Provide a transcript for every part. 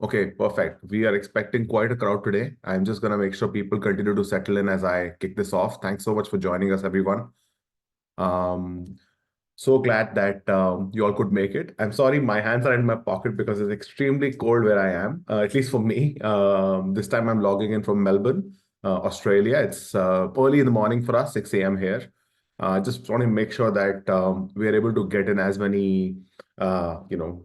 Okay, perfect. We are expecting quite a crowd today. I'm just going to make sure people continue to settle in as I kick this off. Thanks so much for joining us, everyone. Um, so glad that you all could make it. I'm sorry, my hands are in my pocket because it's extremely cold where I am, at least for me. This time I'm logging in from Melbourne, Australia. It's early in the morning for us, 6 a.m. here. I just want to make sure that we are able to get in as many, uh, you know,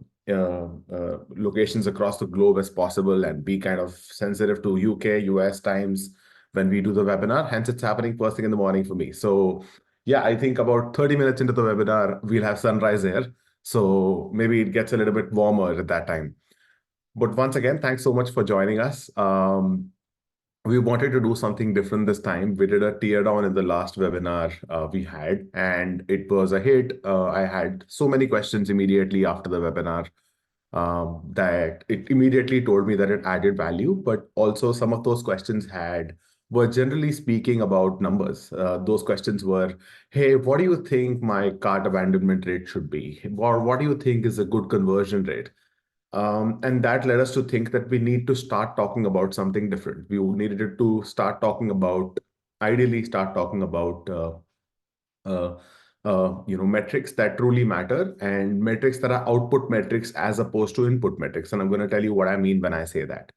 locations across the globe as possible and be kind of sensitive to UK, US times when we do the webinar. Hence, it's happening first thing in the morning for me. So yeah, I think about 30 minutes into the webinar, we'll have sunrise here. So maybe it gets a little bit warmer at that time. But once again, thanks so much for joining us. We wanted to do something different this time. We did a tear down in the last webinar we had, and it was a hit. I had so many questions immediately after the webinar that it immediately told me that it added value, but also some of those questions were generally speaking about numbers. Those questions were, hey, what do you think my cart abandonment rate should be? Or what do you think is a good conversion rate? And that led us to think that we need to start talking about something different. We needed to start talking about, ideally start talking about uh, metrics that truly matter and metrics that are output metrics as opposed to input metrics. And I'm going to tell you what I mean when I say that.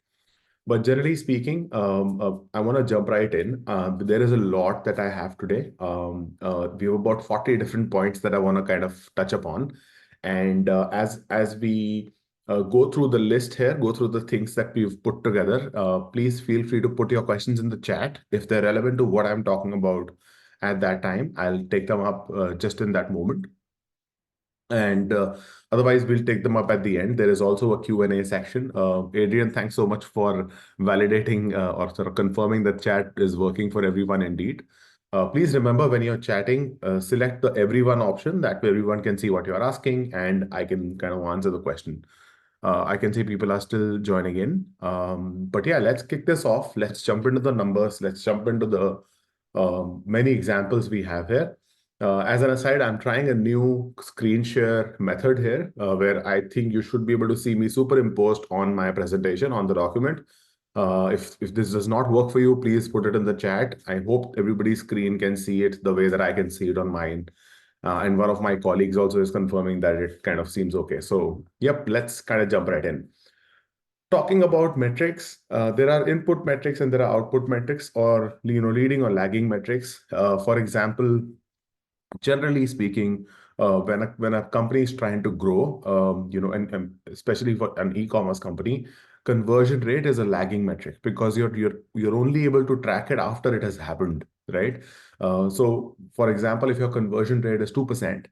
But generally speaking, I want to jump right in. There is a lot that I have today. We have about 40 different points that I want to kind of touch upon. And as we go through the list here, go through the things that we've put together, please feel free to put your questions in the chat. If they're relevant to what I'm talking about at that time, I'll take them up just in that moment. And otherwise, we'll take them up at the end. There is also a Q&A section. Adrian, thanks so much for validating or sort of confirming that chat is working for everyone indeed. Please remember when you're chatting, select the everyone option. That way everyone can see what you're asking and I can kind of answer the question. I can see people are still joining in. But yeah, let's kick this off. Let's jump into the numbers. Let's jump into the many examples we have here. As an aside, I'm trying a new screen share method here where I think you should be able to see me superimposed on my presentation on the document. If this does not work for you, please put it in the chat. I hope everybody's screen can see it the way that I can see it on mine. And one of my colleagues also is confirming that it kind of seems okay. So yep, let's kind of jump right in. Talking about metrics, there are input metrics and there are output metrics or leading or lagging metrics. For example, generally speaking, when a company is trying to grow, and especially for an e-commerce company, conversion rate is a lagging metric because you're only able to track it after it has happened, right? So, for example, if your conversion rate is 2%,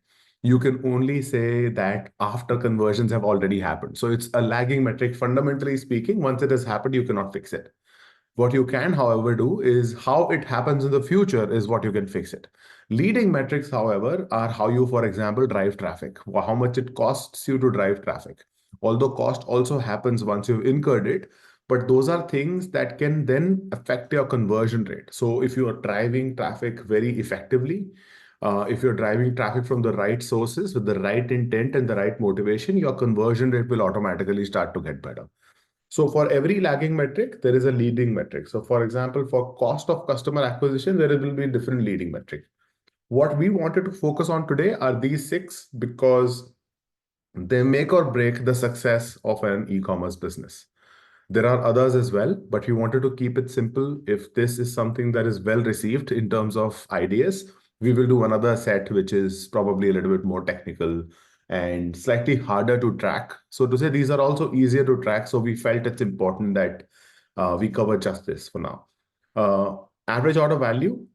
you can only say that after conversions have already happened. So it's a lagging metric. Fundamentally speaking, once it has happened, you cannot fix it. What you can, however, do is how it happens in the future is what you can fix it. Leading metrics, however, are how you, for example, drive traffic, how much it costs you to drive traffic. Although cost also happens once you've incurred it, but those are things that can then affect your conversion rate. So if you are driving traffic very effectively, if you're driving traffic from the right sources with the right intent and the right motivation, your conversion rate will automatically start to get better. So for every lagging metric, there is a leading metric. So for example, for cost of customer acquisition, there will be different leading metrics. What we wanted to focus on today are these six because they make or break the success of an e-commerce business. There are others as well, but we wanted to keep it simple. If this is something that is well received in terms of ideas, we will do another set, which is probably a little bit more technical and slightly harder to track. So to say these are also easier to track. So we felt it's important that we cover just this for now. Uh, Average order value,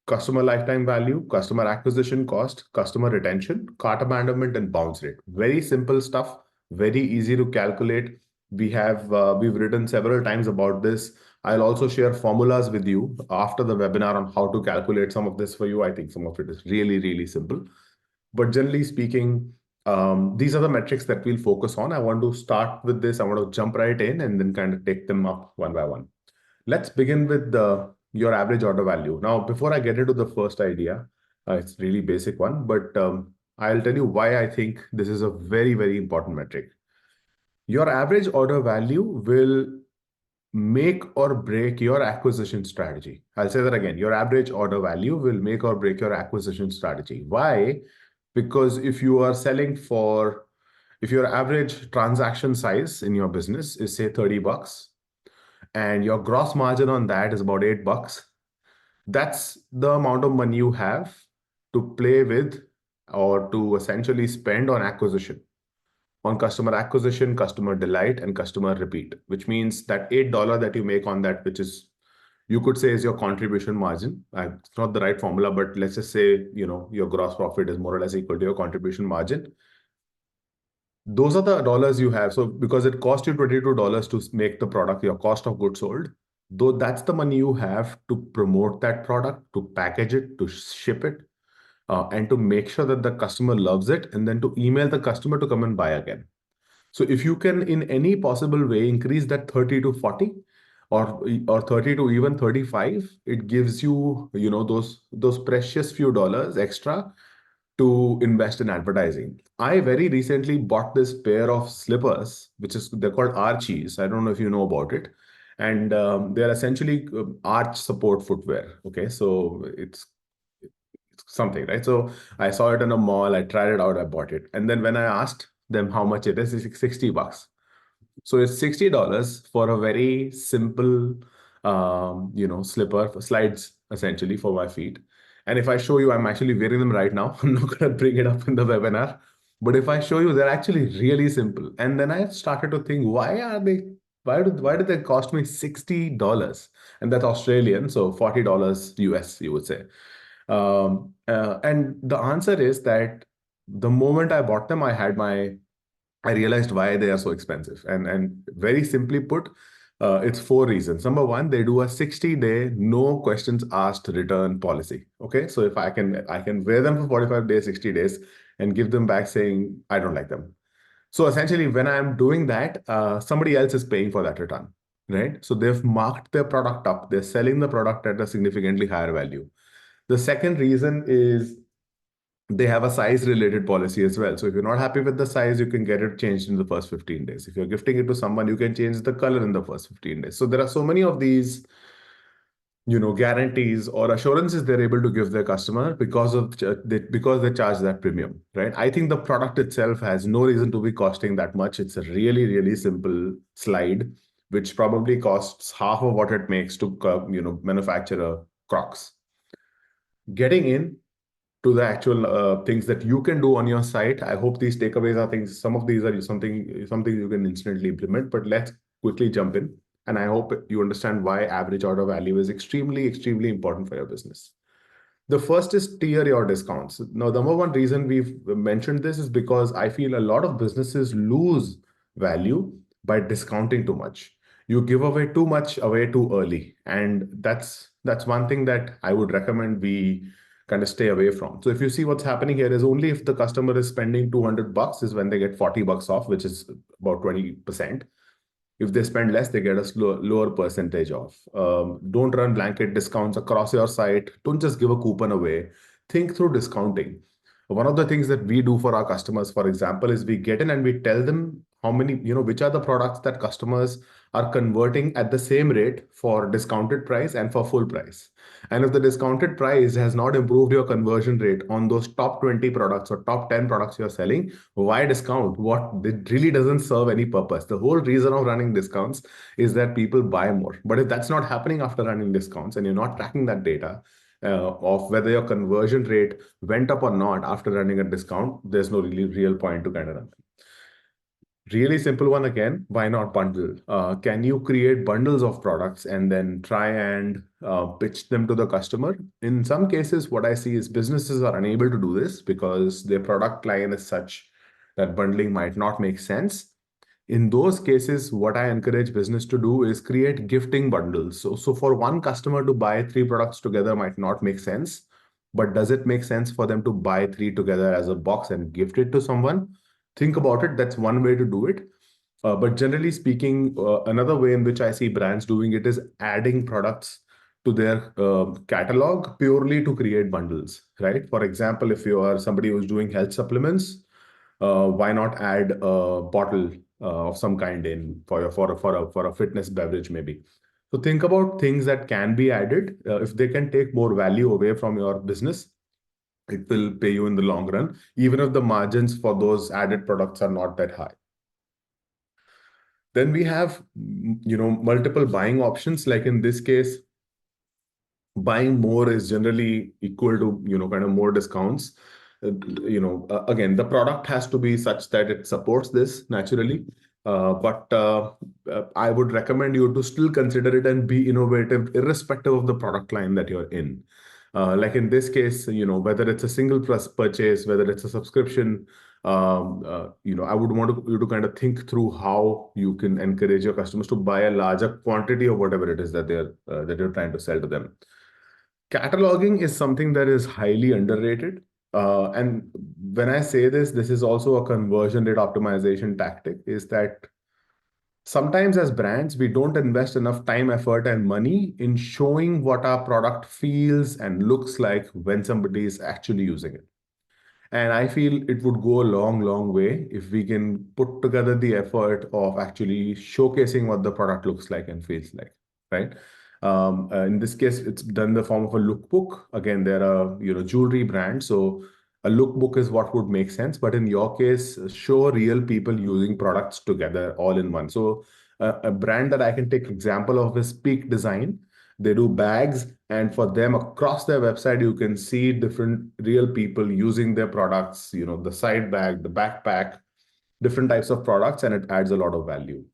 customer lifetime value, customer acquisition cost, customer retention, cart abandonment, and bounce rate. Very simple stuff, very easy to calculate. We've written several times about this. I'll also share formulas with you after the webinar on how to calculate some of this for you. I think some of it is really, really simple. But generally speaking, these are the metrics that we'll focus on. I want to start with this. I want to jump right in and then kind of take them up one by one. Let's begin with your average order value. Now, before I get into the first idea, it's really basic one, but I'll tell you why I think this is a very, very important metric. Your average order value will make or break your acquisition strategy. I'll say that again. Your average order value will make or break your acquisition strategy. Why? Because if your average transaction size in your business is say $30 and your gross margin on that is about $8, that's the amount of money you have to play with or to essentially spend on acquisition, on customer acquisition, customer delight, and customer repeat, which means that $8 that you make on that, which is, you could say, is your contribution margin. It's not the right formula, but let's just say, your gross profit is more or less equal to your contribution margin. Those are the dollars you have. So because it cost you $22 to make the product, your cost of goods sold, though that's the money you have to promote that product, to package it, to ship it, and to make sure that the customer loves it, and then to email the customer to come and buy again. So if you can in any possible way increase that 30 to 40 or 30 to even 35, it gives you, those precious few dollars extra to invest in advertising. I very recently bought this pair of slippers, they're called Archies. I don't know if you know about it. And they're essentially arch support footwear. Okay, so it's something, right? So I saw it in a mall, I tried it out, I bought it. And then when I asked them how much it is, it's like $60. So it's $60 for a very simple, slipper for slides, essentially, for my feet. And if I show you, I'm actually wearing them right now. I'm not going to bring it up in the webinar. But if I show you, they're actually really simple. And then I started to think, why did they cost me $60? And that's Australian, so $40 US, you would say. And the answer is that the moment I bought them, I realized why they are so expensive. And very simply put, it's four reasons. Number one, they do a 60-day no questions asked return policy. Okay, so if I can wear them for 45 days, 60 days, and give them back saying I don't like them. So essentially, when I'm doing that, somebody else is paying for that return, right? So they've marked their product up. They're selling the product at a significantly higher value. The second reason is they have a size related policy as well. So if you're not happy with the size, you can get it changed in the first 15 days. If you're gifting it to someone, you can change the color in the first 15 days. So there are so many of these, guarantees or assurances they're able to give their customer because they charge that premium, right? I think the product itself has no reason to be costing that much. It's a really, really simple slide, which probably costs half of what it makes to, manufacture a Crocs. Getting in to the actual things that you can do on your site. I hope these takeaways are things. Some of these are something you can instantly implement. But let's quickly jump in, and I hope you understand why average order value is extremely, extremely important for your business. The first is tier your discounts. Now, the number one reason we've mentioned this is because I feel a lot of businesses lose value by discounting too much. You give away too much away too early, and that's one thing that I would recommend we kind of stay away from. So if you see what's happening here is only if the customer is spending $200 is when they get $40 off, which is about 20%. If they spend less, they get a lower percentage off. Don't run blanket discounts across your site. Don't just give a coupon away. Think through discounting. One of the things that we do for our customers, for example, is we get in and we tell them how many, which are the products that customers are converting at the same rate for discounted price and for full price. And if the discounted price has not improved your conversion rate on those top 20 products or top 10 products you're selling, why discount? It really doesn't serve any purpose. The whole reason of running discounts is that people buy more. But if that's not happening after running discounts and you're not tracking that data of whether your conversion rate went up or not after running a discount, there's no really real point to kind of run. Really simple one again, why not bundle? Can you create bundles of products and then try and pitch them to the customer? In some cases, what I see is businesses are unable to do this because their product line is such that bundling might not make sense. In those cases, what I encourage business to do is create gifting bundles. So for one customer to buy three products together might not make sense, but does it make sense for them to buy three together as a box and gift it to someone? Think about it. That's one way to do it. But generally speaking, another way in which I see brands doing it is adding products to their catalog purely to create bundles, right? For example, if you are somebody who's doing health supplements, why not add a bottle of some kind in for a fitness beverage maybe. So think about things that can be added. If they can take more value away from your business, it will pay you in the long run, even if the margins for those added products are not that high. Then we have, multiple buying options. Like in this case, buying more is generally equal to, kind of more discounts. Again, the product has to be such that it supports this naturally. But I would recommend you to still consider it and be innovative, irrespective of the product line that you're in. Like in this case, whether it's a single plus purchase, whether it's a subscription, I would want you to kind of think through how you can encourage your customers to buy a larger quantity of whatever it is that you're trying to sell to them. Cataloging is something that is highly underrated. And when I say this, this is also a conversion rate optimization tactic, is that sometimes as brands, we don't invest enough time, effort, and money in showing what our product feels and looks like when somebody is actually using it. And I feel it would go a long, long way if we can put together the effort of actually showcasing what the product looks like and feels like, right? In this case, it's done in the form of a lookbook. Again, there are jewelry brands, so a lookbook is what would make sense. But in your case, show real people using products together all in one. So a brand that I can take example of is Peak Design. They do bags, and for them across their website, you can see different real people using their products, the side bag, the backpack, different types of products, and it adds a lot of value.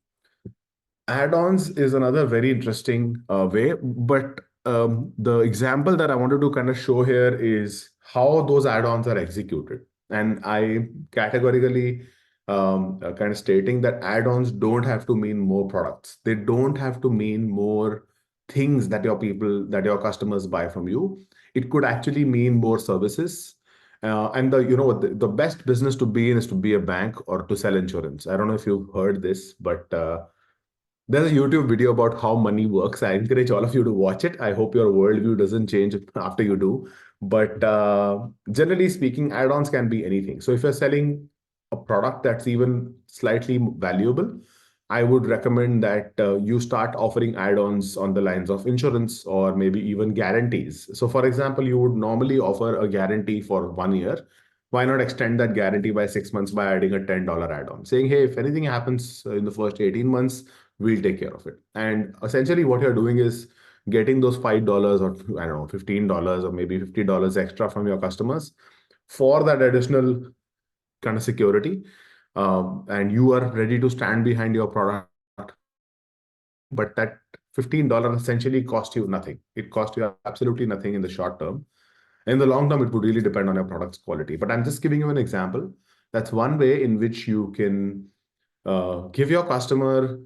Add-ons is another very interesting way, but the example that I wanted to kind of show here is how those add-ons are executed. And I categorically kind of stating that add-ons don't have to mean more products. They don't have to mean more things that your customers buy from you. It could actually mean more services. And the best business to be in is to be a bank or to sell insurance. I don't know if you've heard this, but there's a YouTube video about how money works. I encourage all of you to watch it. I hope your worldview doesn't change after you do. But generally speaking, add-ons can be anything. So if you're selling a product that's even slightly valuable, I would recommend that you start offering add-ons on the lines of insurance or maybe even guarantees. So for example, you would normally offer a guarantee for 1 year. Why not extend that guarantee by 6 months by adding a $10 add-on, saying, hey, if anything happens in the first 18 months, we'll take care of it. And essentially what you're doing is getting those $5 or I don't know, $15 or maybe $50 extra from your customers for that additional kind of security. And you are ready to stand behind your product. But that $15 essentially cost you nothing. It cost you absolutely nothing in the short term. In the long term, it would really depend on your product's quality. But I'm just giving you an example. That's one way in which you can give your customer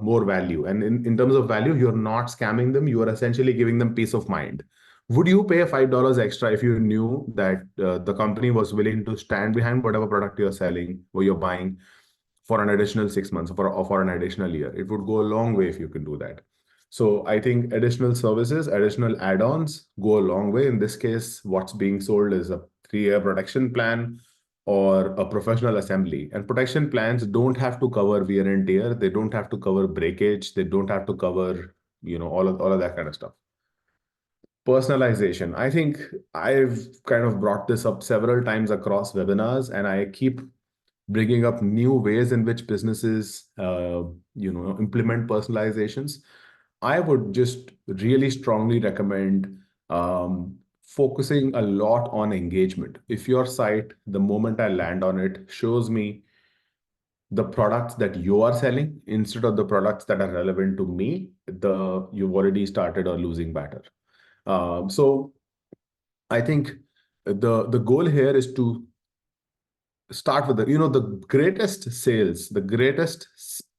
more value. And in terms of value, you're not scamming them. You are essentially giving them peace of mind. Would you pay $5 extra if you knew that the company was willing to stand behind whatever product you're selling or you're buying for an additional 6 months or for an additional year? It would go a long way if you can do that. So I think additional services, additional add-ons go a long way. In this case, what's being sold is a 3-year protection plan or a professional assembly. And protection plans don't have to cover wear and tear. They don't have to cover breakage. They don't have to cover, all of that kind of stuff. Personalization. I think I've kind of brought this up several times across webinars, and I keep bringing up new ways in which businesses, implement personalizations. I would just really strongly recommend focusing a lot on engagement. If your site, the moment I land on it, shows me the products that you are selling instead of the products that are relevant to me, you've already started a losing battle. So I think the goal here is to start with the greatest sales, the greatest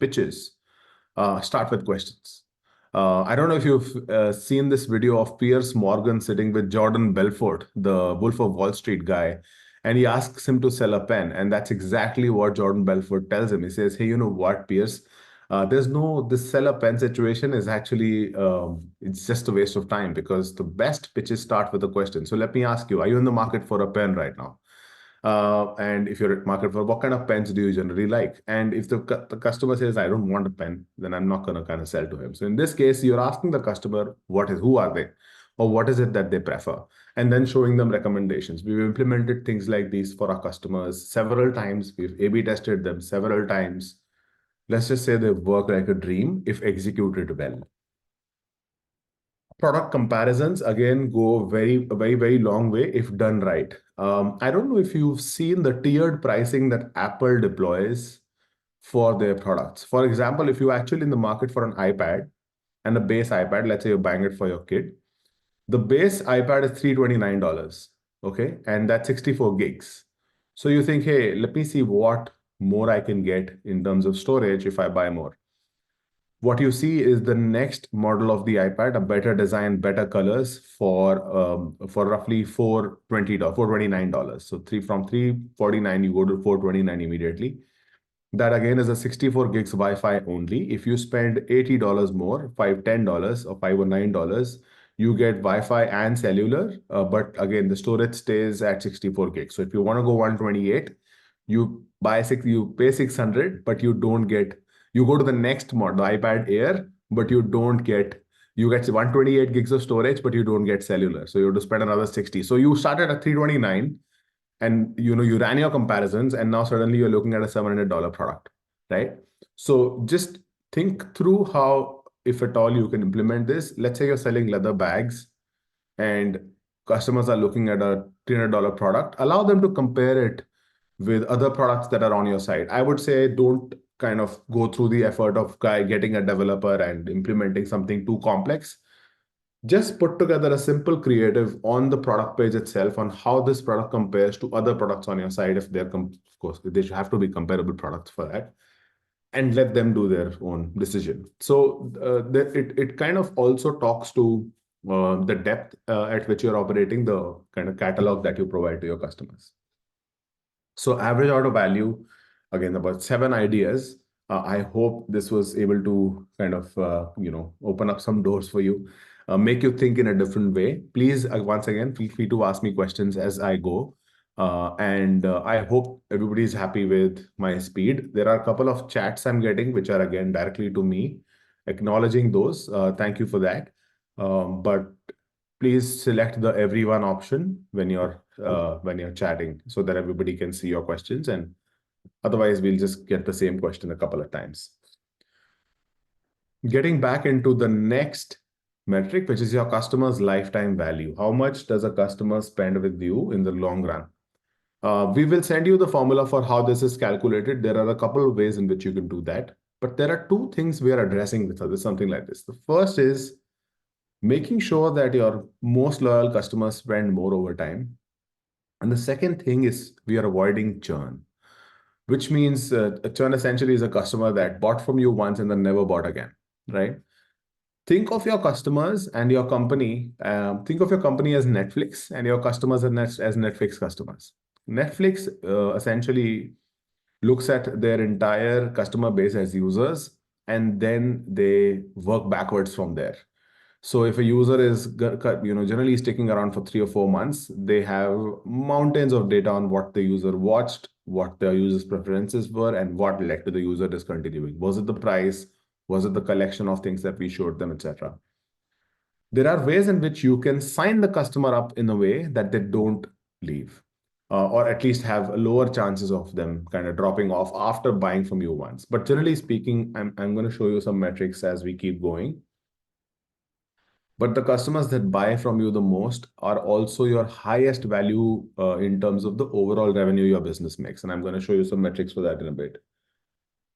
pitches start with questions. I don't know if you've seen this video of Piers Morgan sitting with Jordan Belfort, the Wolf of Wall Street guy, and he asks him to sell a pen. And that's exactly what Jordan Belfort tells him. He says, hey, you know what, Piers? This sell a pen situation is actually, it's just a waste of time because the best pitches start with a question. So let me ask you, are you in the market for a pen right now? And if you're at market for what kind of pens do you generally like? And if the customer says, I don't want a pen, then I'm not going to kind of sell to him. So in this case, you're asking the customer, who are they? Or what is it that they prefer? And then showing them recommendations. We've implemented things like these for our customers several times. We've A/B tested them several times. Let's just say they work like a dream if executed well. Product comparisons again go very long way if done right. I don't know if you've seen the tiered pricing that Apple deploys for their products. For example, if you're actually in the market for an iPad and a base iPad, let's say you're buying it for your kid, the base iPad is $329, okay, and that's 64 gigs. So you think, hey, let me see what more I can get in terms of storage if I buy more. What you see is the next model of the iPad, a better design, better colors for roughly $429. So from $349 you go to $429 immediately. That again is a 64 gigs Wi-Fi only. If you spend $80 more, $10 or $5 or $9, you get Wi-Fi and cellular. But again, the storage stays at 64 gigs. So if you want to go 128, you pay 600, but you don't get. You go to the next model, the iPad Air, but you get 128 gigs of storage, but you don't get cellular. So you have to spend another 60. So you started at 329 and you ran your comparisons and now suddenly you're looking at a $700 product, right? So just think through how, if at all, you can implement this. Let's say you're selling leather bags and customers are looking at a $300 product. Allow them to compare it with other products that are on your site. I would say don't kind of go through the effort of getting a developer and implementing something too complex. Just put together a simple creative on the product page itself on how this product compares to other products on your site. If they're, of course, they should have to be comparable products for that, and let them do their own decision. So it kind of also talks to the depth at which you're operating, the kind of catalog that you provide to your customers. So average order value, again, about 7 ideas. I hope this was able to kind of, open up some doors for you, make you think in a different way. Please, once again, feel free to ask me questions as I go. And I hope everybody is happy with my speed. There are a couple of chats I'm getting, which are again directly to me, acknowledging those. Thank you for that. But please select the everyone option when you're chatting so that everybody can see your questions, and otherwise we'll just get the same question a couple of times. Getting back into the next metric, which is your customer's lifetime value. How much does a customer spend with you in the long run? We will send you the formula for how this is calculated. There are a couple of ways in which you can do that, but there are 2 things we are addressing with something like this. The first is making sure that your most loyal customers spend more over time. And the second thing is we are avoiding churn, which means a churn essentially is a customer that bought from you once and then never bought again, right? Think of your customers and your company. Think of your company as Netflix and your customers as Netflix customers. Netflix essentially looks at their entire customer base as users, and then they work backwards from there. So if a user is generally sticking around for 3 or 4 months, they have mountains of data on what the user watched, what the user's preferences were, and what led to the user discontinuing. Was it the price? Was it the collection of things that we showed them, etc.? There are ways in which you can sign the customer up in a way that they don't leave, or at least have lower chances of them kind of dropping off after buying from you once. But generally speaking, I'm going to show you some metrics as we keep going. But the customers that buy from you the most are also your highest value in terms of the overall revenue your business makes. And I'm going to show you some metrics for that in a bit.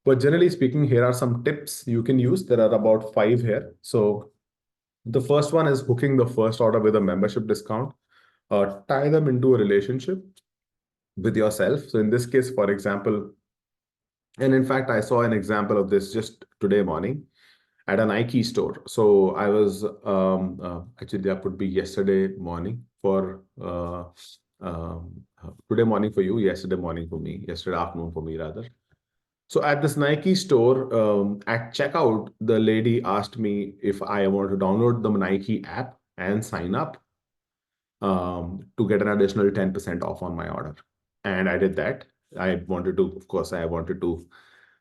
But generally speaking, here are some tips you can use. There are about 5 here. So the first one is hooking the first order with a membership discount. Tie them into a relationship with yourself. So in this case, for example, and in fact, I saw an example of this just today morning at a Nike store. So I was actually that could be yesterday morning for today morning for you, yesterday morning for me, yesterday afternoon for me rather. So at this Nike store, at checkout, the lady asked me if I want to download the Nike app and sign up to get an additional 10% off on my order. And I did that. I wanted to, of course, I wanted to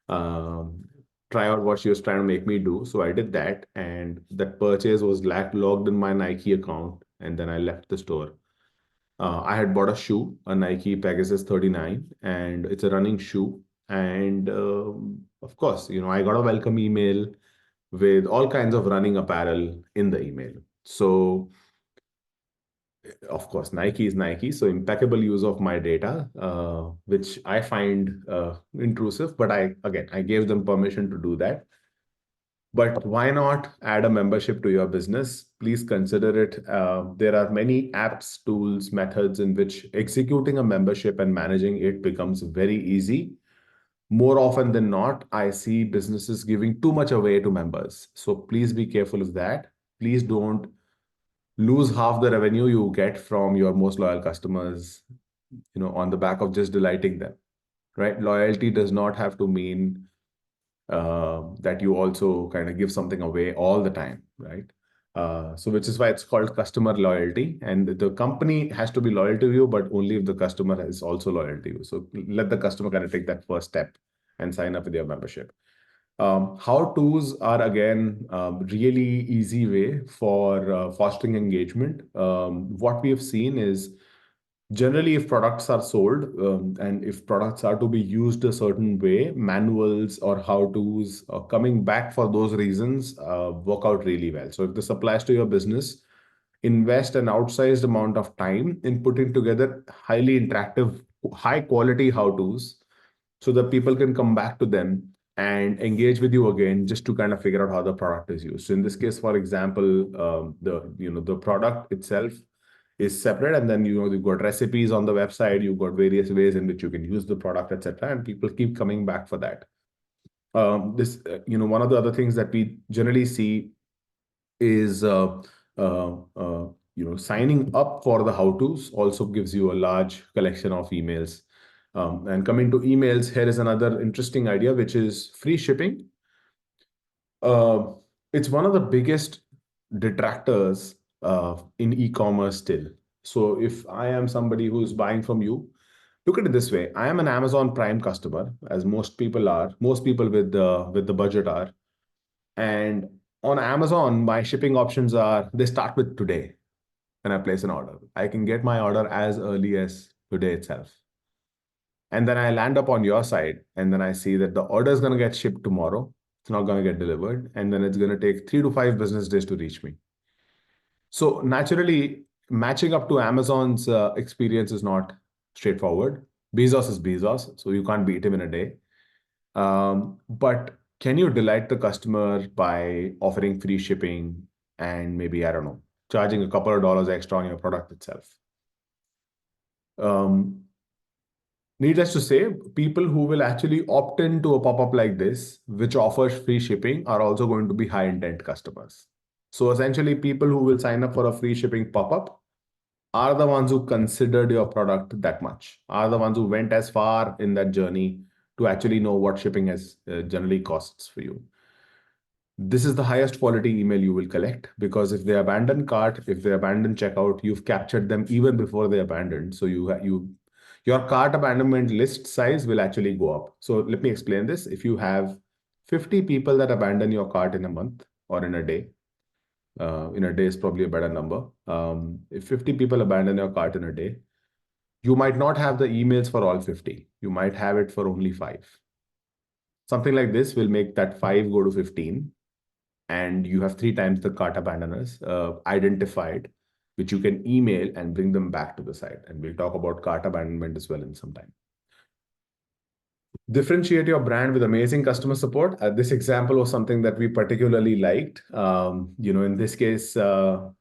um, try out what she was trying to make me do. So I did that, and that purchase was logged in my Nike account, and then I left the store. I had bought a shoe, a Nike Pegasus 39, and it's a running shoe. And of course, I got a welcome email with all kinds of running apparel in the email. So, of course, Nike is Nike. So, impeccable use of my data, which I find intrusive. But I gave them permission to do that. But why not add a membership to your business? Please consider it. There are many apps, tools, methods in which executing a membership and managing it becomes very easy. More often than not, I see businesses giving too much away to members. So please be careful of that. Please don't lose half the revenue you get from your most loyal customers, on the back of just delighting them, right? Loyalty does not have to mean that you also kind of give something away all the time, right? So which is why it's called customer loyalty. And the company has to be loyal to you, but only if the customer is also loyal to you. So let the customer kind of take that first step and sign up with your membership. How to's are again really easy way for fostering engagement. What we have seen is generally, if products are sold and if products are to be used a certain way, manuals or how-tos coming back for those reasons work out really well. So if this applies to your business, invest an outsized amount of time in putting together highly interactive, high quality how-tos so that people can come back to them and engage with you again just to kind of figure out how the product is used. So in this case, for example, the product itself is separate, and then you've got recipes on the website, you've got various ways in which you can use the product, etc., and people keep coming back for that. This one of the other things that we generally see is signing up for the how to's also gives you a large collection of emails. And coming to emails, here is another interesting idea, which is free shipping. uh, it's one of the biggest detractors in e-commerce still. So if I am somebody who's buying from you, look at it this way: I am an Amazon Prime customer, as most people are. Most people with the budget are. And on Amazon, my shipping options are they start with today when I place an order. I can get my order as early as today itself. And then I land up on your side, and then I see that the order is going to get shipped tomorrow. It's not going to get delivered. And then it's going to take 3 to 5 business days to reach me. So naturally, matching up to Amazon's experience is not straightforward. Bezos is Bezos, so you can't beat him in a day. But can you delight the customer by offering free shipping and maybe, I don't know, charging a couple of dollars extra on your product itself? Um, Needless to say, people who will actually opt into a pop-up like this, which offers free shipping, are also going to be high intent customers. So essentially, people who will sign up for a free shipping pop-up are the ones who considered your product that much, are the ones who went as far in that journey to actually know what shipping has generally costs for you. This is the highest quality email you will collect, because if they abandon cart, if they abandon checkout, you've captured them even before they abandoned. So your cart abandonment list size will actually go up. So let me explain this. If you have 50 people that abandon your cart in a month or in a day is probably a better number. If 50 people abandon your cart in a day, you might not have the emails for all 50. You might have it for only 5. Something like this will make that 5 go to 15, and you have 3 times the cart abandoners identified, which you can email and bring them back to the site. And we'll talk about cart abandonment as well in some time. Differentiate your brand with amazing customer support. This example was something that we particularly liked. In this case, the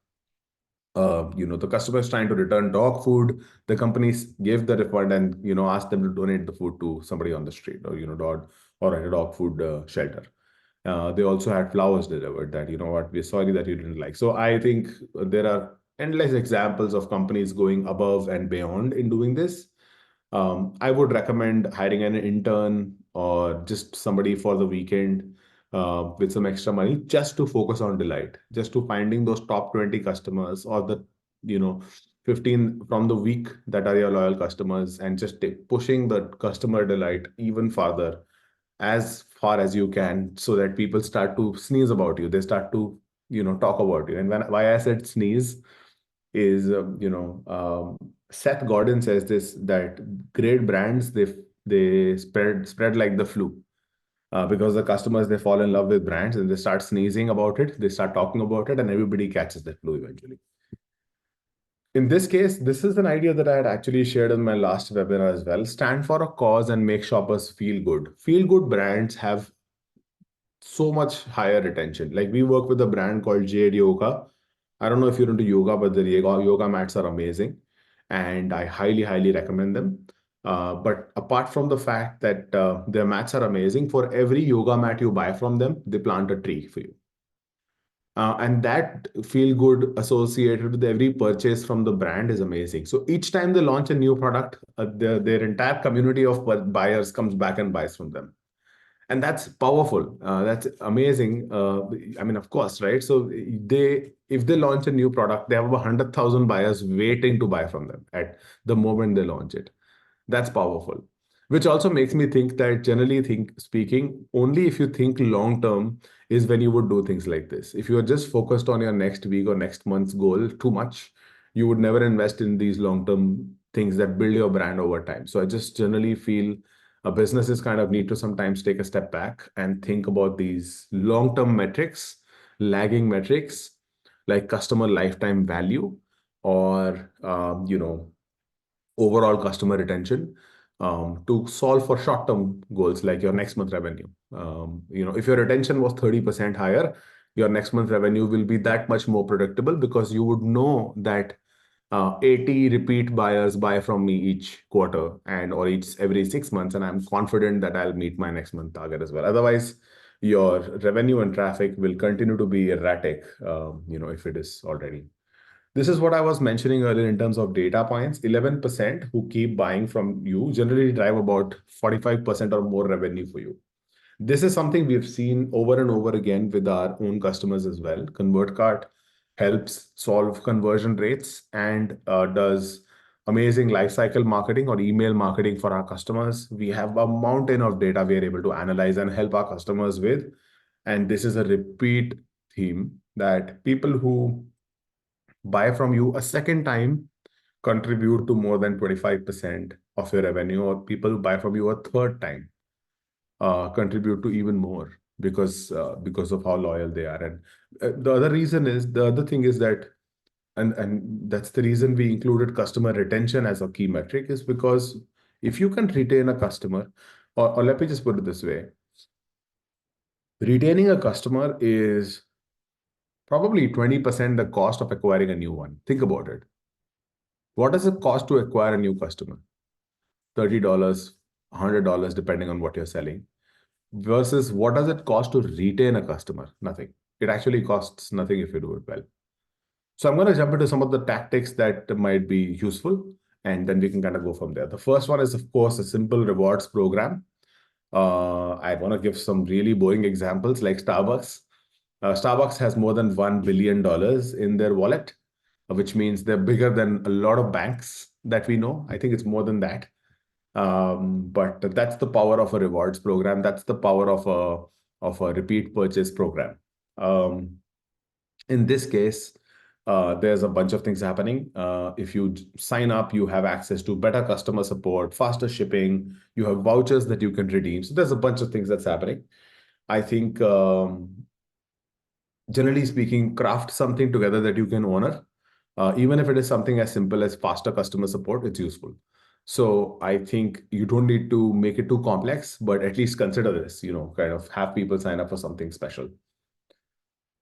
customer is trying to return dog food. The companies gave the refund and, asked them to donate the food to somebody on the street, or, dog, or a dog food shelter. They also had flowers delivered that, what, we're sorry that you didn't like. So I think there are endless examples of companies going above and beyond in doing this. I would recommend hiring an intern or just somebody for the weekend with some extra money just to focus on delight, just to finding those top 20 customers, or the, 15 from the week that are your loyal customers, and just pushing the customer delight even farther, as far as you can, so that people start to sneeze about you. They start to, talk about you. And why I said sneeze is, Seth Godin says this, that great brands, they spread like the flu. Because the customers, they fall in love with brands and they start sneezing about it, they start talking about it, and everybody catches that flu eventually. In this case, this is an idea that I had actually shared in my last webinar as well. Stand for a cause and make shoppers feel good. Feel good brands have so much higher retention. Like, we work with a brand called Jade Yoga. I don't know if you're into yoga, but the yoga mats are amazing, and I highly, highly recommend them. But apart from the fact that their mats are amazing, for every yoga mat you buy from them, they plant a tree for you. And that feel good associated with every purchase from the brand is amazing. So each time they launch a new product, their entire community of buyers comes back and buys from them. And that's powerful. That's amazing. I mean, of course, right? So if they launch a new product, they have 100,000 buyers waiting to buy from them at the moment they launch it. That's powerful. Which also makes me think that, generally speaking, only if you think long term is when you would do things like this. If you are just focused on your next week or next month's goal too much, you would never invest in these long term things that build your brand over time. So I just generally feel businesses kind of need to sometimes take a step back and think about these long term metrics, lagging metrics like customer lifetime value, or overall customer retention, to solve for short-term goals like your next month revenue. If your retention was 30% higher, your next month revenue will be that much more predictable, because you would know that 80 repeat buyers buy from me each quarter and or each every 6 months, and I'm confident that I'll meet my next month target as well. Otherwise, your revenue and traffic will continue to be erratic, if it is already. This is what I was mentioning earlier in terms of data points. 11% who keep buying from you generally drive about 45% or more revenue for you. This is something we've seen over and over again with our own customers as well. ConvertCart helps solve conversion rates and does amazing lifecycle marketing or email marketing for our customers. We have a mountain of data we are able to analyze and help our customers with. And this is a repeat theme, that people who buy from you a second time contribute to more than 25% of your revenue, or people who buy from you a third time contribute to even more, because of how loyal they are. And the other thing is that, and that's the reason we included customer retention as a key metric, is because if you can retain a customer, or let me just put it this way, retaining a customer is probably 20% the cost of acquiring a new one. Think about it. What does it cost to acquire a new customer? $30, $100, depending on what you're selling. Versus what does it cost to retain a customer? Nothing. It actually costs nothing if you do it well. So I'm going to jump into some of the tactics that might be useful, and then we can kind of go from there. The first one is, of course, a simple rewards program. I want to give some really boring examples like Starbucks. Starbucks has more than $1 billion in their wallet, which means they're bigger than a lot of banks that we know. I think it's more than that. But that's the power of a rewards program. That's the power of a repeat purchase program. In this case, there's a bunch of things happening. If you sign up, you have access to better customer support, faster shipping, you have vouchers that you can redeem. So there's a bunch of things that's happening. I think, generally speaking, craft something together that you can honor. Even if it is something as simple as faster customer support, it's useful. So I think you don't need to make it too complex, but at least consider this, kind of have people sign up for something special.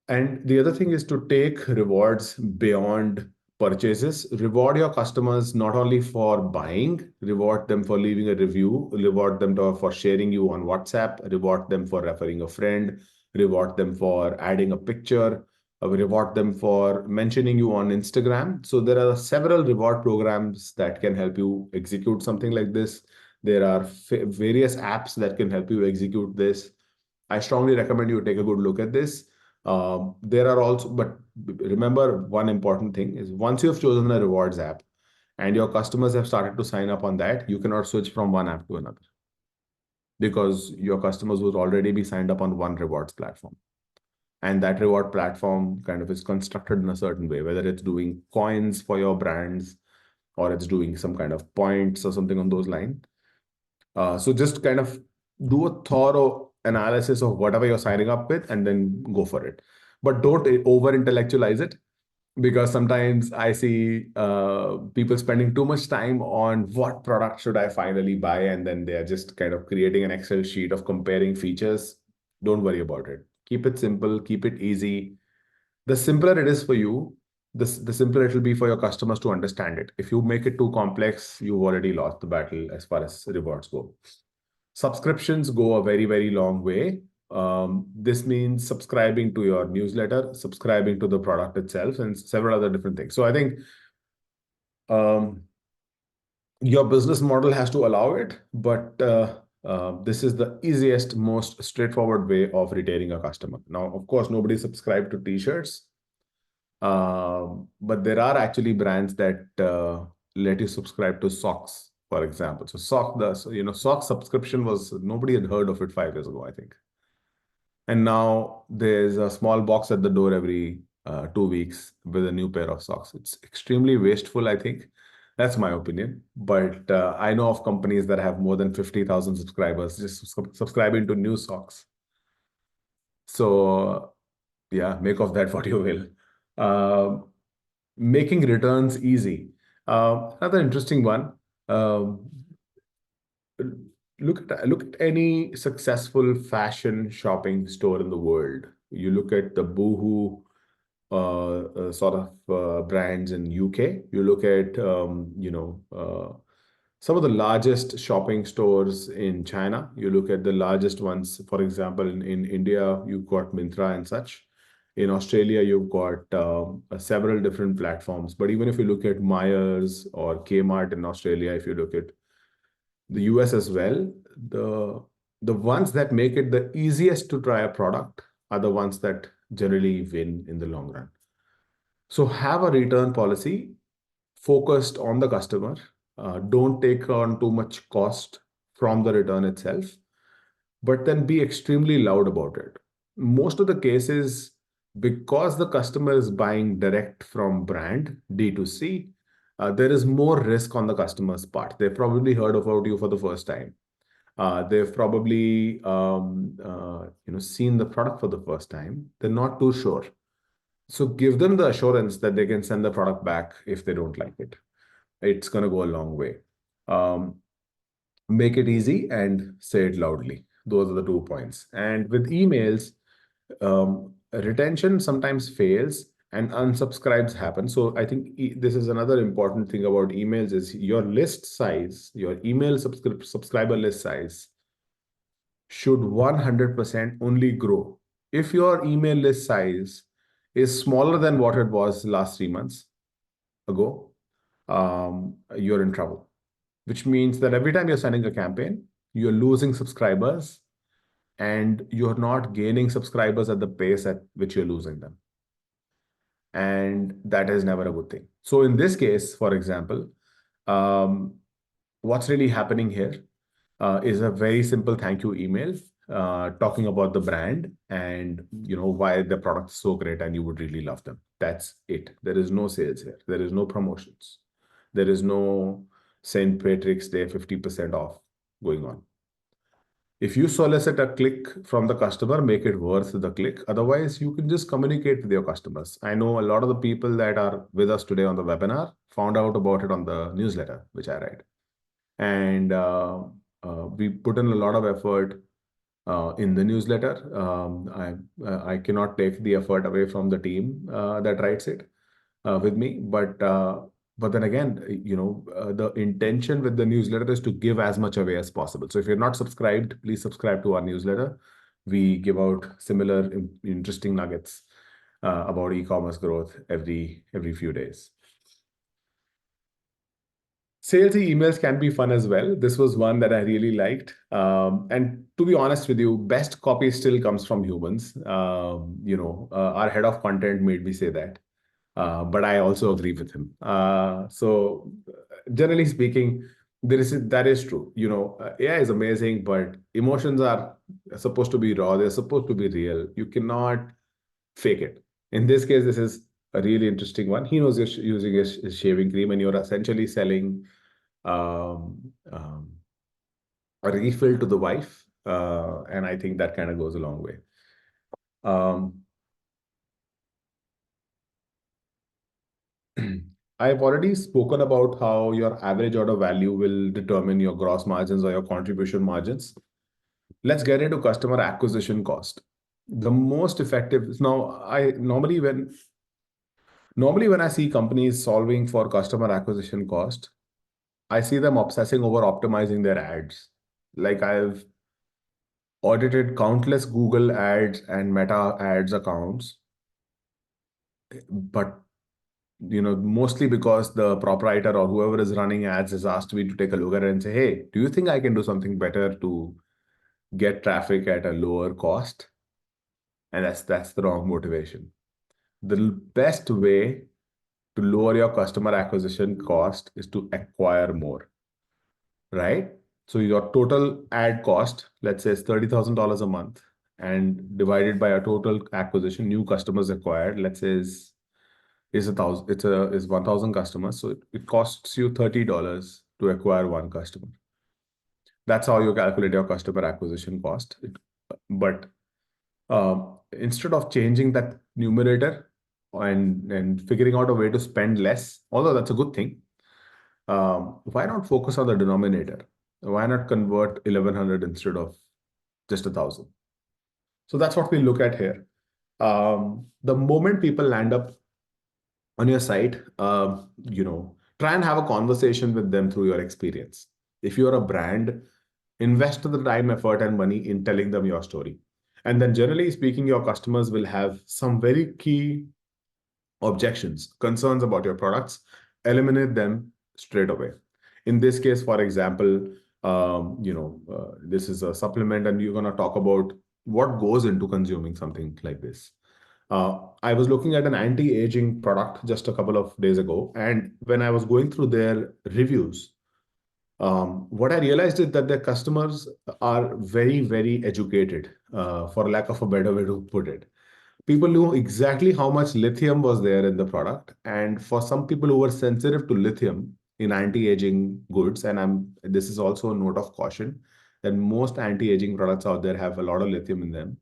And the other thing is to take rewards beyond purchases. Reward your customers not only for buying, reward them for leaving a review, reward them for sharing you on WhatsApp, reward them for referring a friend, reward them for adding a picture, reward them for mentioning you on Instagram. So there are several reward programs that can help you execute something like this. There are various apps that can help you execute this. I strongly recommend you take a good look at this. There are also, but remember one important thing is once you have chosen a rewards app and your customers have started to sign up on that, you cannot switch from one app to another because your customers would already be signed up on one rewards platform. And that reward platform kind of is constructed in a certain way, whether it's doing coins for your brands or it's doing some kind of points or something on those lines. So just kind of do a thorough analysis of whatever you're signing up with and then go for it. But don't over intellectualize it because sometimes I see people spending too much time on what product should I finally buy, and then they are just kind of creating an Excel sheet of comparing features. Don't worry about it. Keep it simple, keep it easy. The simpler it is for you, the simpler it will be for your customers to understand it. If you make it too complex, you've already lost the battle as far as rewards go. Subscriptions go a very, very long way. This means subscribing to your newsletter, subscribing to the product itself, and several other different things. So I think um, your business model has to allow it, but this is the easiest, most straightforward way of retaining a customer. Now, of course, nobody subscribed to t-shirts, but there are actually brands that let you subscribe to socks, for example. So sock subscription was, nobody had heard of it 5 years ago, I think. And now there's a small box at the door every 2 weeks with a new pair of socks. It's extremely wasteful, I think. That's my opinion. But I know of companies that have more than 50,000 subscribers just subscribing to new socks. So yeah, make of that what you will. Making returns easy. Another interesting one. Um, look at any successful fashion shopping store in the world. You look at the Boohoo sort of brands in UK. You look at some of the largest shopping stores in China. You look at the largest ones, for example, in India, you've got Myntra and such. In Australia, you've got several different platforms. But even if you look at Myers or Kmart in Australia, if you look at the US as well, the ones that make it the easiest to try a product are the ones that generally win in the long run. So have a return policy focused on the customer. Don't take on too much cost from the return itself, but then be extremely loud about it. Most of the cases, because the customer is buying direct from brand D2C, there is more risk on the customer's part. They've probably heard about you for the first time. They've probably seen the product for the first time. They're not too sure. So give them the assurance that they can send the product back if they don't like it. It's going to go a long way. Um, Make it easy and say it loudly. Those are the 2 points. And with emails, retention sometimes fails and unsubscribes happen. So I think this is another important thing about emails is your list size, your email subscriber list size should 100% only grow. If your email list size is smaller than what it was last 3 months ago, you're in trouble, which means that every time you're sending a campaign, you're losing subscribers and you're not gaining subscribers at the pace at which you're losing them. And that is never a good thing. So in this case, for example, what's really happening here is a very simple thank you email talking about the brand and why the product is so great and you would really love them. That's it. There is no sales here. There is no promotions. There is no St. Patrick's Day 50% off going on. If you solicit a click from the customer, make it worth the click. Otherwise, you can just communicate with your customers. I know a lot of the people that are with us today on the webinar found out about it on the newsletter, which I write. And we put in a lot of effort in the newsletter. I cannot take the effort away from the team that writes it with me, but then again, the intention with the newsletter is to give as much away as possible. So if you're not subscribed, please subscribe to our newsletter. We give out similar interesting nuggets about e-commerce growth every few days. Salesy emails can be fun as well. This was one that I really liked. And to be honest with you, best copy still comes from humans. Our head of content made me say that. But I also agree with him. So generally speaking, that is true. AI is amazing, but emotions are supposed to be raw. They're supposed to be real. You cannot fake it. In this case, this is a really interesting one. He knows you're using his shaving cream, and you're essentially selling um, um, a refill to the wife. And I think that kind of goes a long way. Um, I've already spoken about how your average order value will determine your gross margins or your contribution margins. Let's get into customer acquisition cost. The most effective now, I normally when I see companies solving for customer acquisition cost, I see them obsessing over optimizing their ads. Like I've audited countless Google ads and Meta ads accounts, but mostly because the proprietor or whoever is running ads has asked me to take a look at it and say, hey, do you think I can do something better to get traffic at a lower cost? And that's the wrong motivation. The best way to lower your customer acquisition cost is to acquire more, right? So your total ad cost, let's say, is $30,000 a month, and divided by a total acquisition, new customers acquired, let's say is 1,000. Is 1,000 customers, so it costs you $30 to acquire one customer. That's how you calculate your customer acquisition cost. But instead of changing that numerator and figuring out a way to spend less, although that's a good thing, why not focus on the denominator? Why not convert 1,100 instead of just 1,000? So that's what we look at here. The moment people land up on your site, try and have a conversation with them through your experience. If you're a brand, invest the time, effort, and money in telling them your story. And then, generally speaking, your customers will have some very key objections, concerns about your products. Eliminate them straight away. In this case, for example, this is a supplement, and you're going to talk about what goes into consuming something like this. I was looking at an anti-aging product just a couple of days ago, and when I was going through their reviews, what I realized is that their customers are very, very educated, for lack of a better way to put it. People knew exactly how much lithium was there in the product, and for some people who were sensitive to lithium in anti-aging goods, and this is also a note of caution that most anti-aging products out there have a lot of lithium in them.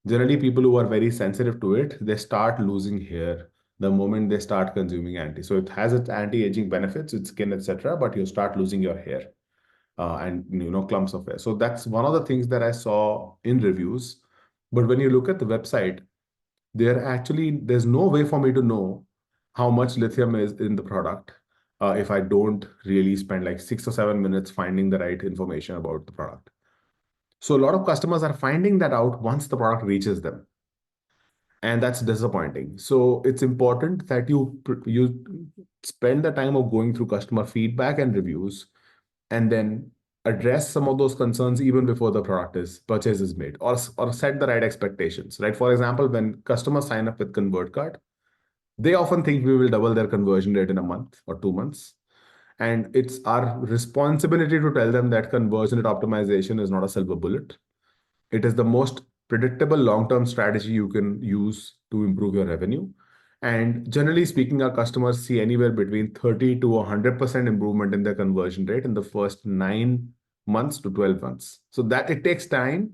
Generally, people who are very sensitive to it, they start losing hair the moment they start consuming anti. So it has its anti-aging benefits, its skin, etc., but you start losing your hair, and clumps of hair. So that's one of the things that I saw in reviews. But when you look at the website, there's no way for me to know how much lithium is in the product, if I don't really spend like 6 or 7 minutes finding the right information about the product. So a lot of customers are finding that out once the product reaches them, and that's disappointing. So it's important that you spend the time of going through customer feedback and reviews, and then address some of those concerns even before the purchase is made, or set the right expectations, right? For example, when customers sign up with ConvertCart, they often think we will double their conversion rate in a month or 2 months. And it's our responsibility to tell them that conversion rate optimization is not a silver bullet. It is the most predictable long-term strategy you can use to improve your revenue. And generally speaking, our customers see anywhere between 30 to 100% improvement in their conversion rate in the first 9 months to 12 months. So that it takes time.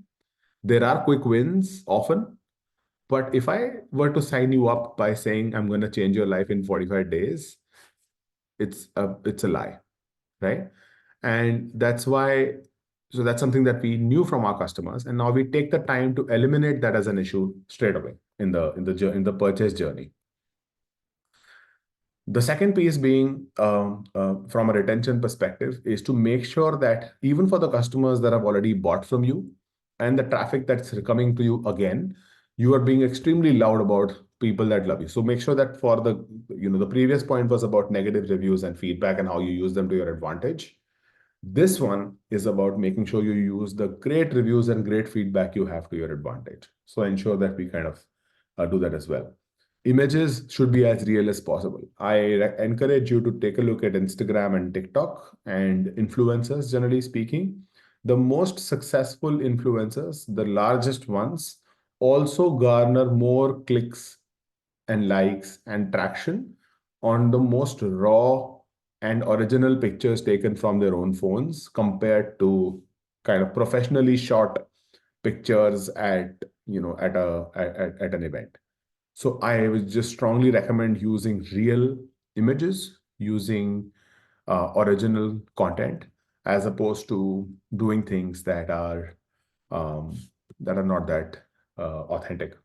There are quick wins often. But if I were to sign you up by saying I'm going to change your life in 45 days, it's a lie, right? And that's something that we knew from our customers, and now we take the time to eliminate that as an issue straight away in the purchase journey. The second piece being, from a retention perspective, is to make sure that even for the customers that have already bought from you and the traffic that's coming to you again, you are being extremely loud about people that love you. So make sure that for the previous point was about negative reviews and feedback and how you use them to your advantage. This one is about making sure you use the great reviews and great feedback you have to your advantage. So ensure that we kind of do that as well. Images should be as real as possible. I encourage you to take a look at Instagram and TikTok and influencers, generally speaking. The most successful influencers, the largest ones, also garner more clicks and likes and traction on the most raw and original pictures taken from their own phones compared to kind of professionally shot pictures at an event. So I would just strongly recommend using real images, using original content, as opposed to doing things um, that are not that authentic.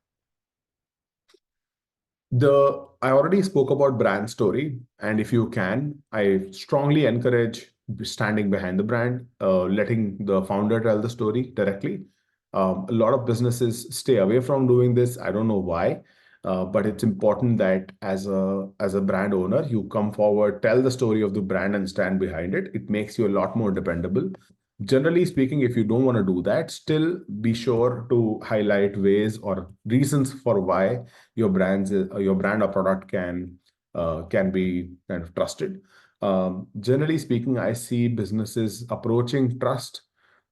I already spoke about brand story, and if you can, I strongly encourage standing behind the brand, letting the founder tell the story directly. A lot of businesses stay away from doing this. I don't know why, but it's important that as a brand owner, you come forward, tell the story of the brand, and stand behind it. It makes you a lot more dependable. Generally speaking, if you don't want to do that, still be sure to highlight ways or reasons for why your brand or product can be kind of trusted. Generally speaking, I see businesses approaching trust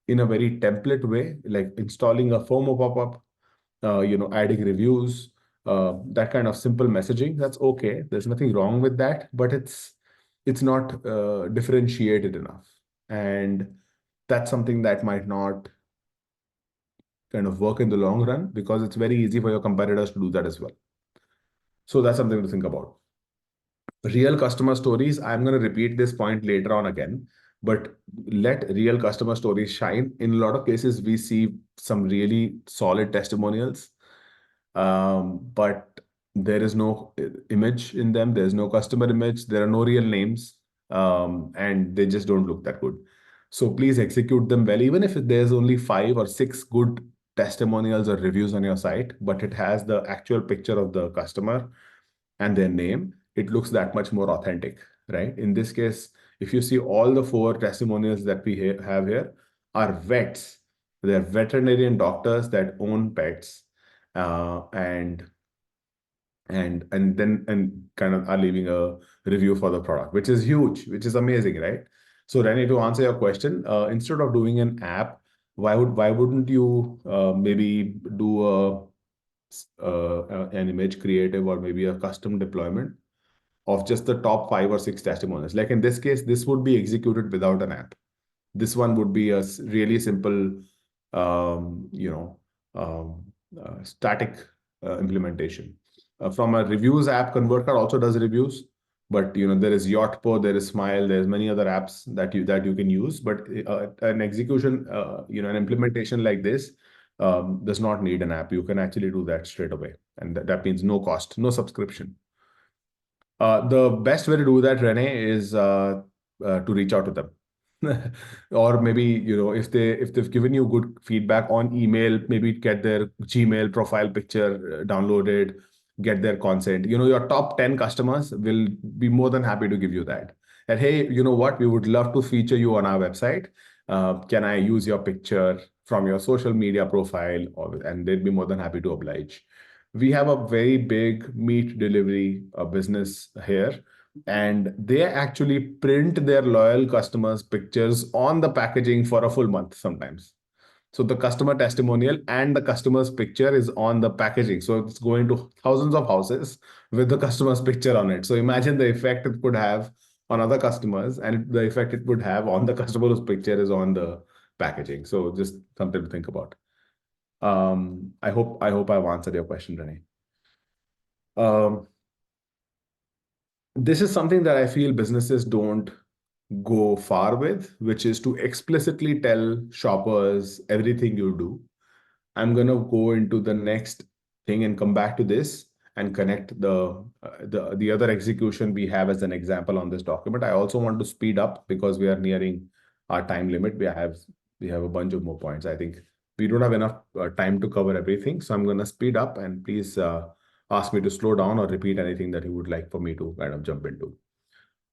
in a very template way, like installing a FOMO pop-up, adding reviews, that kind of simple messaging. That's okay. There's nothing wrong with that, but it's not differentiated enough, and that's something that might not kind of work in the long run because it's very easy for your competitors to do that as well. So that's something to think about. Real customer stories, I'm going to repeat this point later on again, but let real customer stories shine. In a lot of cases, we see some really solid testimonials, but there is no image in them. There's no customer image. There are no real names, and they just don't look that good. So please execute them well, even if there's only 5 or 6 good testimonials or reviews on your site, but it has the actual picture of the customer and their name, it looks that much more authentic, right? In this case, if you see all the 4 testimonials that we have here are vets. They're veterinarian doctors that own pets, and kind of are leaving a review for the product, which is huge, which is amazing, right? So Rennie, to answer your question, instead of doing an app, why wouldn't you maybe do an image creative or maybe a custom deployment of just the top 5 or 6 testimonials? Like in this case, this would be executed without an app. This one would be a really simple, um, you know, static implementation. From a reviews app, ConvertCard also does reviews, but there is Yotpo, there is Smile, there's many other apps that you can use. But an execution, an implementation like this does not need an app. You can actually do that straight away, and that means no cost, no subscription. The best way to do that, Renee, is to reach out to them. Or maybe, if they've given you good feedback on email, maybe get their Gmail profile picture downloaded, get their consent. Your top 10 customers will be more than happy to give you that. And hey, you know what? We would love to feature you on our website. Can I use your picture from your social media profile? And they'd be more than happy to oblige. We have a very big meat delivery business here, and they actually print their loyal customers' pictures on the packaging for a full month sometimes. So the customer testimonial and the customer's picture is on the packaging. So it's going to thousands of houses with the customer's picture on it. So imagine the effect it could have on other customers and the effect it would have on the customer whose picture is on the packaging. So just something to think about. I hope I've answered your question, Renee. This is something that I feel businesses don't go far with, which is to explicitly tell shoppers everything you do. I'm going to go into the next thing and come back to this and connect the other execution we have as an example on this document. I also want to speed up because we are nearing our time limit. We have a bunch of more points. I think we don't have enough time to cover everything, so I'm going to speed up, and please ask me to slow down or repeat anything that you would like for me to kind of jump into.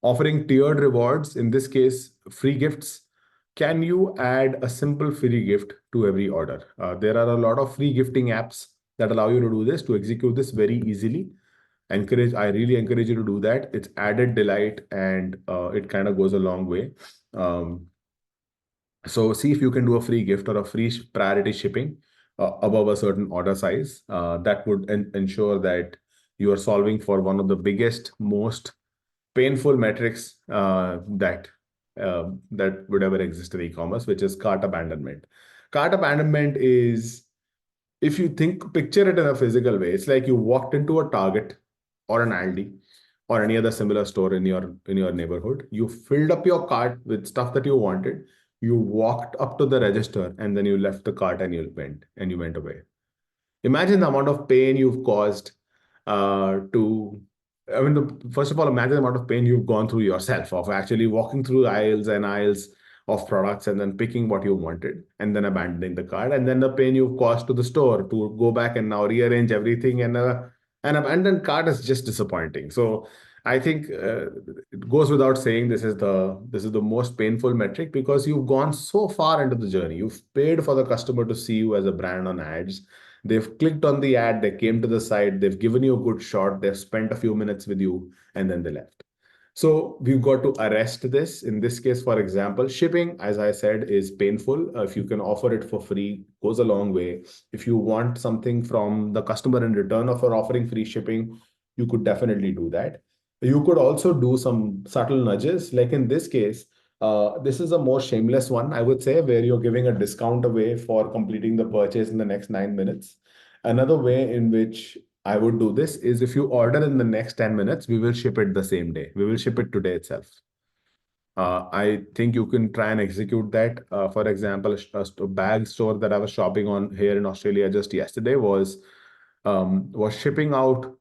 Offering tiered rewards, in this case, free gifts. Can you add a simple free gift to every order? There are a lot of free gifting apps that allow you to do this, to execute this very easily. I really encourage you to do that. It's added delight, and it kind of goes a long way. Um, so see if you can do a free gift or a free priority shipping above a certain order size. That would ensure that you are solving for one of the biggest, most painful metrics that would ever exist in e-commerce, which is cart abandonment. Cart abandonment is, if you picture it in a physical way, it's like you walked into a Target or an Aldi or any other similar store in your neighborhood. You filled up your cart with stuff that you wanted. You walked up to the register and then you left the cart and you went away. Imagine the amount of pain you've caused to. I mean, first of all, imagine the amount of pain you've gone through yourself of actually walking through aisles and aisles of products and then picking what you wanted and then abandoning the cart, and then the pain you've caused to the store to go back and now rearrange everything, and an abandoned cart is just disappointing. So I think it goes without saying this is the most painful metric, because you've gone so far into the journey. You've paid for the customer to see you as a brand on ads. They've clicked on the ad, they came to the site, they've given you a good shot, they've spent a few minutes with you, and then they left. So we've got to arrest this. In this case, for example, shipping, as I said, is painful. If you can offer it for free, goes a long way. If you want something from the customer in return for offering free shipping, you could definitely do that. You could also do some subtle nudges. Like in this case, this is a more shameless one, I would say, where you're giving a discount away for completing the purchase in the next 9 minutes. Another way in which I would do this is, if you order in the next 10 minutes, we will ship it the same day. We will ship it today itself. I think you can try and execute that. For example, a bag store that I was shopping on here in Australia just yesterday was shipping out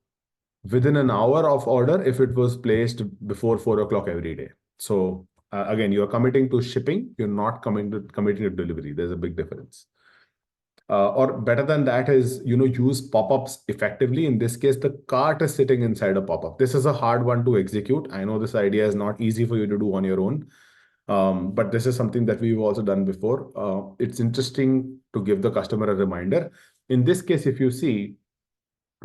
within an hour of order if it was placed before 4 o'clock every day. So again, you're committing to shipping, you're not committing to delivery. There's a big difference. Or better than that is, use pop-ups effectively. In this case, the cart is sitting inside a pop-up. This is a hard one to execute. I know this idea is not easy for you to do on your own, but this is something that we've also done before. It's interesting to give the customer a reminder. In this case, if you see,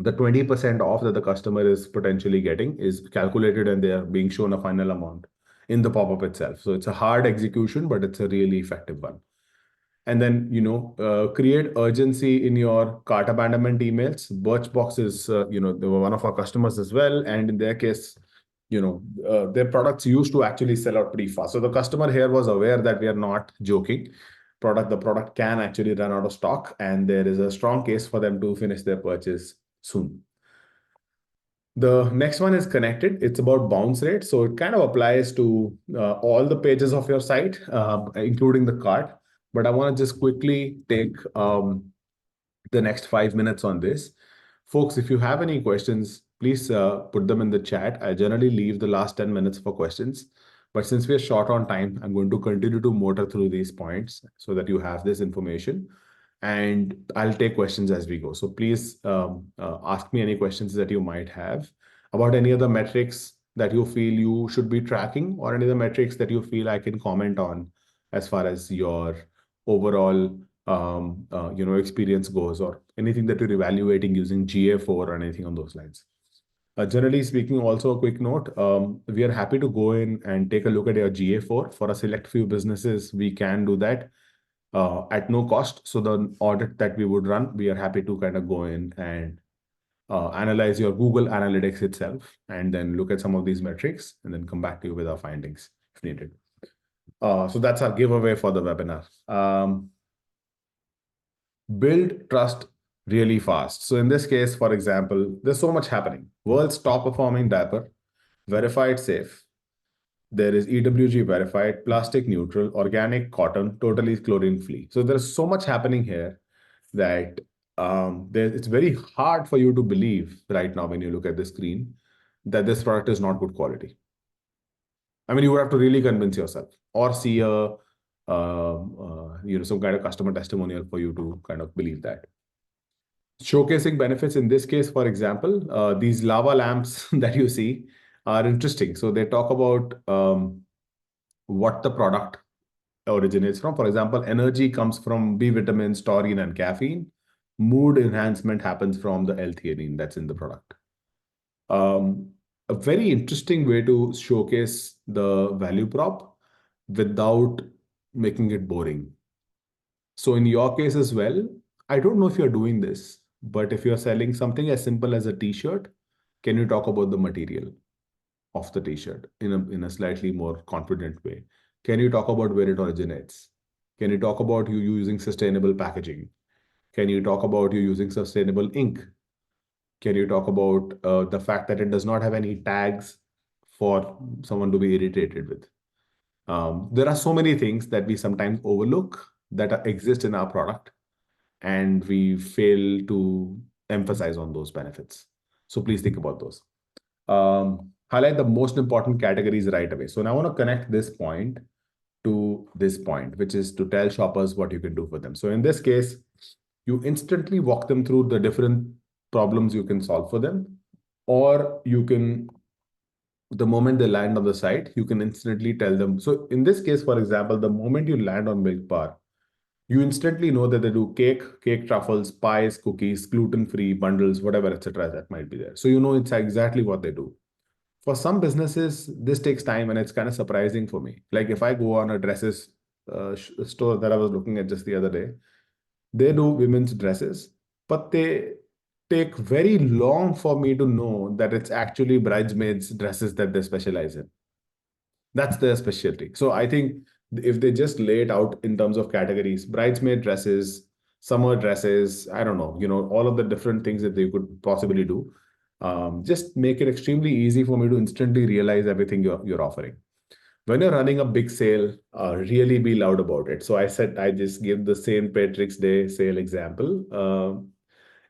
the 20% off that the customer is potentially getting is calculated, and they are being shown a final amount in the pop-up itself. So it's a hard execution, but it's a really effective one. And then, create urgency in your cart abandonment emails. Birchbox is, they were one of our customers as well. And in their case, their products used to actually sell out pretty fast. So the customer here was aware that we are not joking. The product can actually run out of stock, and there is a strong case for them to finish their purchase soon. The next one is connected. It's about bounce rate. So it kind of applies to all the pages of your site, including the cart. But I want to just quickly take the next 5 minutes on this. Folks, if you have any questions, please put them in the chat. I generally leave the last 10 minutes for questions. But since we are short on time, I'm going to continue to motor through these points so that you have this information. And I'll take questions as we go. So please ask me any questions that you might have about any other metrics that you feel you should be tracking, or any other metrics that you feel I can comment on as far as your overall experience goes, or anything that you're evaluating using GA4 or anything on those lines. Generally speaking, also a quick note, we are happy to go in and take a look at your GA4. For a select few businesses, we can do that at no cost. So the audit that we would run, we are happy to kind of go in and analyze your Google Analytics itself, and then look at some of these metrics, and then come back to you with our findings if needed. So that's our giveaway for the webinar. Build trust really fast. So in this case, for example, there's so much happening. World's top performing diaper, verified safe. There is EWG verified, plastic neutral, organic cotton, totally chlorine free. So there's so much happening here that it's very hard for you to believe right now when you look at the screen that this product is not good quality. I mean, you would have to really convince yourself, or see some kind of customer testimonial for you to kind of believe that. Showcasing benefits in this case, for example, these lava lamps that you see are interesting. So they talk about what the product originates from. For example, energy comes from B vitamins, taurine, and caffeine. Mood enhancement happens from the L-theanine that's in the product. Um, a very interesting way to showcase the value prop without making it boring. So in your case as well, I don't know if you're doing this, but if you're selling something as simple as a t-shirt, can you talk about the material of the t-shirt in a slightly more confident way? Can you talk about where it originates? Can you talk about you using sustainable packaging? Can you talk about you using sustainable ink? Can you talk about the fact that it does not have any tags for someone to be irritated with? There are so many things that we sometimes overlook that exist in our product, and we fail to emphasize on those benefits. So please think about those. Highlight the most important categories right away. So now I want to connect this point to this point, which is to tell shoppers what you can do for them. So in this case, you instantly walk them through the different problems you can solve for them, or you can, the moment they land on the site, you can instantly tell them. So in this case, for example, the moment you land on Milk Bar, you instantly know that they do cake truffles, pies, cookies, gluten-free bundles, whatever, etc. that might be there. So you know it's exactly what they do. For some businesses, this takes time and it's kind of surprising for me. Like if I go on a dresses store that I was looking at just the other day, they do women's dresses, but they take very long for me to know that it's actually bridesmaids dresses that they specialize in. That's their specialty. So I think if they just lay it out in terms of categories, bridesmaid dresses, summer dresses, I don't know, all of the different things that they could possibly do, just make it extremely easy for me to instantly realize everything you're offering. When you're running a big sale, really be loud about it. So I just give the St. Patrick's Day sale example.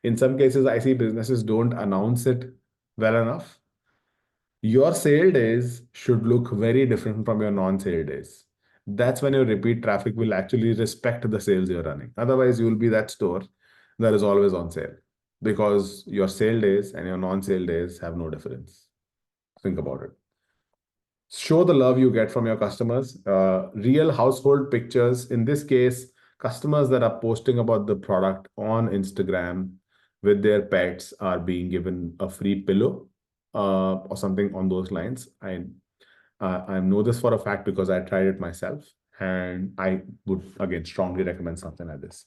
In some cases, I see businesses don't announce it well enough. Your sale days should look very different from your non-sale days. That's when your repeat traffic will actually respect the sales you're running. Otherwise, you will be that store that is always on sale because your sale days and your non-sale days have no difference. Think about it. Show the love you get from your customers. Real household pictures. In this case, customers that are posting about the product on Instagram with their pets are being given a free pillow or something on those lines. I know this for a fact because I tried it myself, and I would again strongly recommend something like this.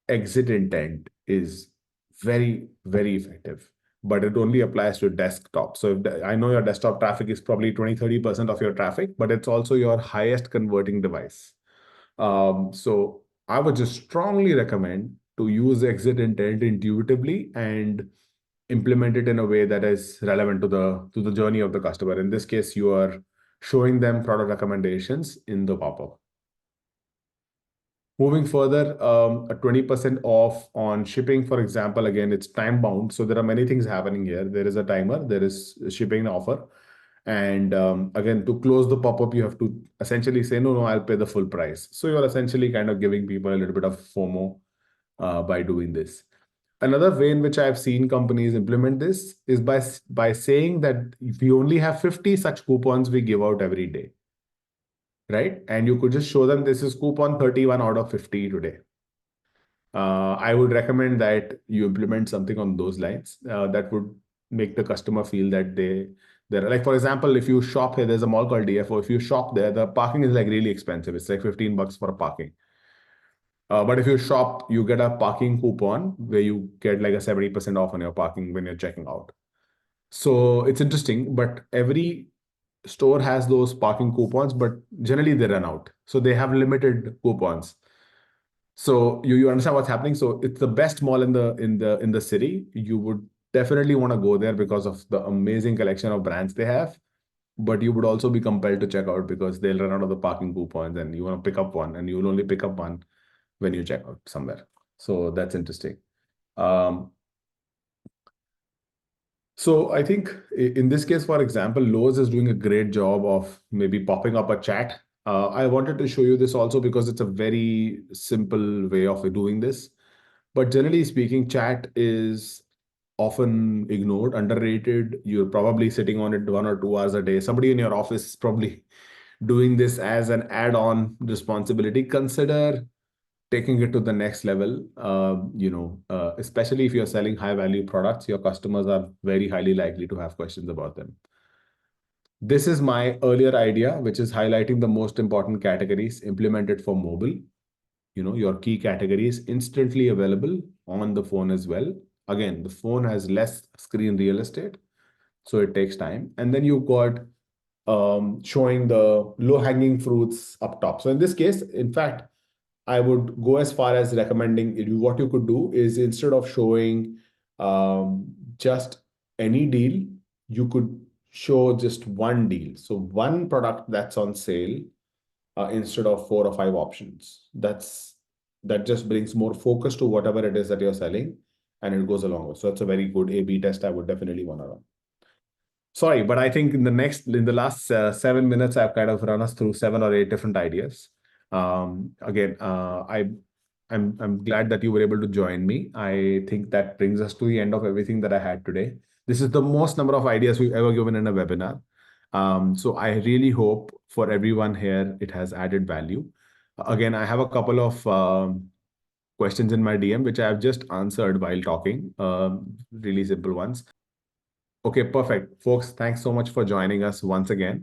Exit intent is very, very effective, but it only applies to desktop. So I know your desktop traffic is probably 20-30% of your traffic, but it's also your highest converting device. So I would just strongly recommend to use exit intent intuitively and implement it in a way that is relevant to the journey of the customer. In this case, you are showing them product recommendations in the pop-up. Moving further, a 20% off on shipping, for example, again, it's time bound. So there are many things happening here. There is a timer, there is a shipping offer. And again, to close the pop-up, you have to essentially say, no, I'll pay the full price. So you're essentially kind of giving people a little bit of FOMO by doing this. Another way in which I've seen companies implement this is by saying that if we only have 50 such coupons we give out every day, right? And you could just show them this is coupon 31 out of 50 today. I would recommend that you implement something on those lines that would make the customer feel that they're like, for example, if you shop here, there's a mall called DFO. If you shop there, the parking is like really expensive. It's like $15 for a parking. But if you shop, you get a parking coupon where you get like a 70% off on your parking when you're checking out. So it's interesting, but every store has those parking coupons, but generally they run out. So they have limited coupons. So you understand what's happening. So it's the best mall in the city. You would definitely want to go there because of the amazing collection of brands they have. But you would also be compelled to check out because they'll run out of the parking coupons and you want to pick up one, and you will only pick up one when you check out somewhere. So that's interesting. So I think in this case, for example, Lowe's is doing a great job of maybe popping up a chat. I wanted to show you this also because it's a very simple way of doing this. But generally speaking, chat is often ignored, underrated. You're probably sitting on it 1 or 2 hours a day. Somebody in your office is probably doing this as an add-on responsibility. Consider taking it to the next level. Especially if you're selling high-value products, your customers are very highly likely to have questions about them. This is my earlier idea, which is highlighting the most important categories implemented for mobile. Your key categories instantly available on the phone as well. Again, the phone has less screen real estate, so it takes time. And then you've got showing the low hanging fruits up top. So in this case, in fact, I would go as far as recommending what you could do is, instead of showing just any deal, you could show just one deal. So one product that's on sale, instead of 4 or 5 options. That just brings more focus to whatever it is that you're selling, and it goes along with. So it's a very good A/B test. I would definitely want to run. Sorry, but I think in the last 7 minutes, I've kind of run us through 7 or 8 different ideas. Again, I'm glad that you were able to join me. I think that brings us to the end of everything that I had today. This is the most number of ideas we've ever given in a webinar. So I really hope for everyone here it has added value. Again, I have a couple of questions in my DM, which I have just answered while talking, really simple ones. Okay, perfect. Folks, thanks so much for joining us once again.